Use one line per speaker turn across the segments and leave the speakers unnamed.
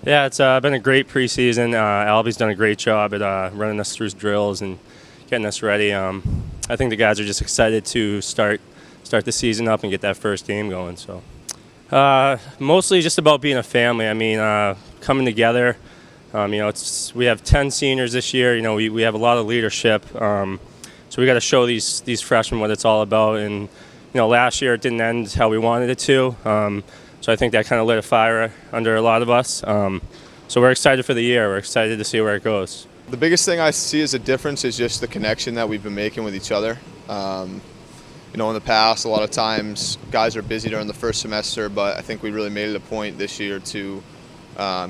Yeah, it's been a great preseason. Albee's done a great job at running us through drills and getting us ready. I think the guys are just excited to start the season up and get that first game going. So mostly just about being a family. I mean, coming together. We have 10 seniors this year. We have a lot of leadership. So we got to show these freshmen what it's all about. And last year it didn't end how we wanted it to. So I think that kind of lit a fire under a lot of us. So we're excited for the year. We're excited to see where it goes.
The biggest thing I see as a difference is just the connection that we've been making with each other. In the past, a lot of times guys are busy during the first semester, but I think we really made it a point this year to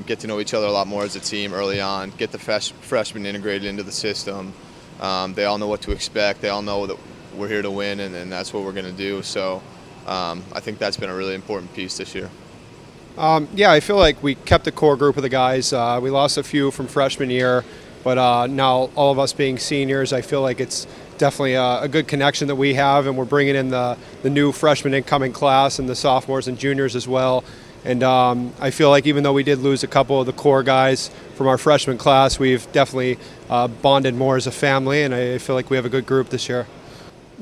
get to know each other a lot more as a team early on, get the freshmen integrated into the system. They all know what to expect. They all know that we're here to win, and that's what we're going to do. So I think that's been a really important piece this year.
I feel like we kept the core group of the guys. We lost a few from freshman year, but now all of us being seniors, I feel like it's definitely a good connection that we have, and we're bringing in the new freshman incoming class and the sophomores and juniors as well. And I feel like even though we did lose a couple of the core guys from our freshman class, we've definitely bonded more as a family, and I feel like we have a good group this year.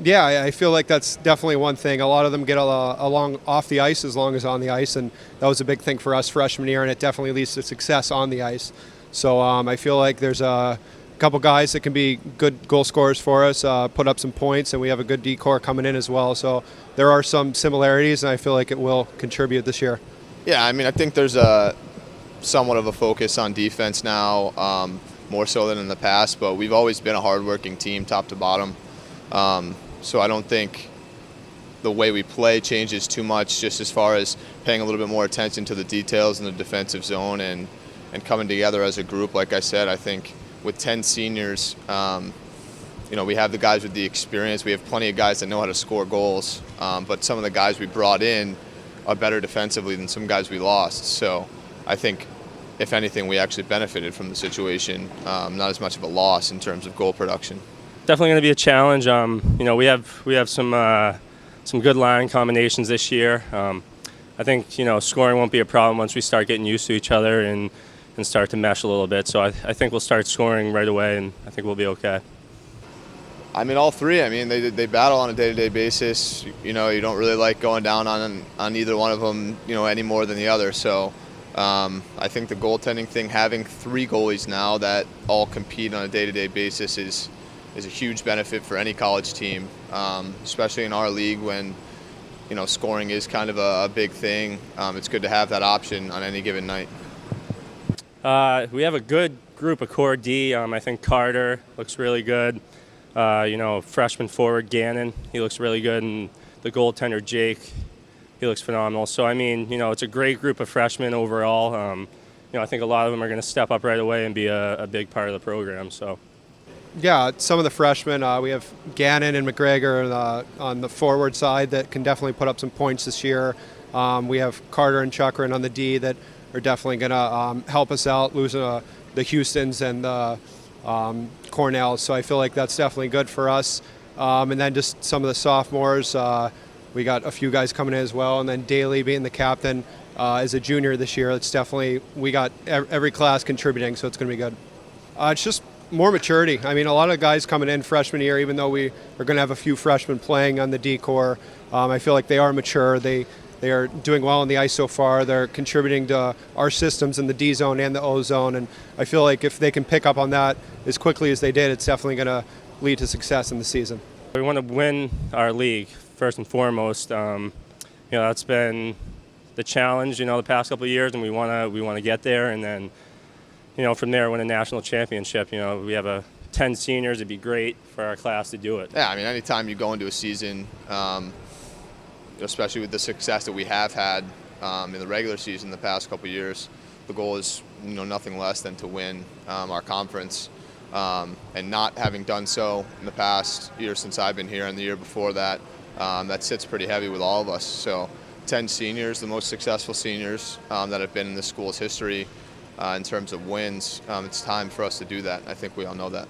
Yeah, I feel like that's definitely one thing. A lot of them get along off the ice as long as on the ice, and that was a big thing for us freshman year, and it definitely leads to success on the ice. So I feel like there's a couple guys that can be good goal scorers for us, put up some points, and we have a good decor coming in as well. So there are some similarities, and I feel like it will contribute this year.
Yeah, I think there's somewhat of a focus on defense now, more so than in the past, but we've always been a hardworking team top to bottom. So I don't think the way we play changes too much, just as far as paying a little bit more attention to the details in the defensive zone and coming together as a group. Like I said, I think with 10 seniors, we have the guys with the experience. We have plenty of guys that know how to score goals, but some of the guys we brought in are better defensively than some guys we lost. So I think, if anything, we actually benefited from the situation, not as much of a loss in terms of goal production.
Definitely going to be a challenge. We have some good line combinations this year. I think scoring won't be a problem once we start getting used to each other and start to mesh a little bit. So I think we'll start scoring right away, and I think we'll be okay.
All three. They battle on a day-to-day basis. You don't really like going down on either one of them, any more than the other. So I think the goaltending thing, having three goalies now that all compete on a day-to-day basis is a huge benefit for any college team, especially in our league when scoring is kind of a big thing. It's good to have that option on any given night.
We have a good group of core D. I think Carter looks really good. Freshman forward Gannon, he looks really good, and the goaltender Jake, he looks phenomenal. So it's a great group of freshmen overall. I think a lot of them are going to step up right away and be a big part of the program. So.
Yeah, some of the freshmen, we have Gannon and McGregor on the forward side that can definitely put up some points this year. We have Carter and Chuckrin on the D that are definitely going to help us out, losing the Houstons and the Cornells. So I feel like that's definitely good for us. And then just some of the sophomores, we got a few guys coming in as well. And then Daley being the captain as a junior this year, it's definitely, we got every class contributing, so it's going to be good. It's just more maturity. A lot of guys coming in freshman year, even though we are going to have a few freshmen playing on the D core, I feel like they are mature. They are doing well on the ice so far. They're contributing to our systems in the D zone and the O zone, and I feel like if they can pick up on that as quickly as they did, it's definitely going to lead to success in the season.
We want to win our league first and foremost. That's been the challenge, the past couple of years, and we want to get there, and then. From there, win a national championship. We have 10 seniors. It'd be great for our class to do it.
Yeah, anytime you go into a season, especially with the success that we have had in the regular season the past couple of years, the goal is nothing less than to win our conference. And not having done so in the past year since I've been here and the year before that, that sits pretty heavy with all of us. So 10 seniors, the most successful seniors that have been in this school's history, in terms of wins, it's time for us to do that. I think we all know that.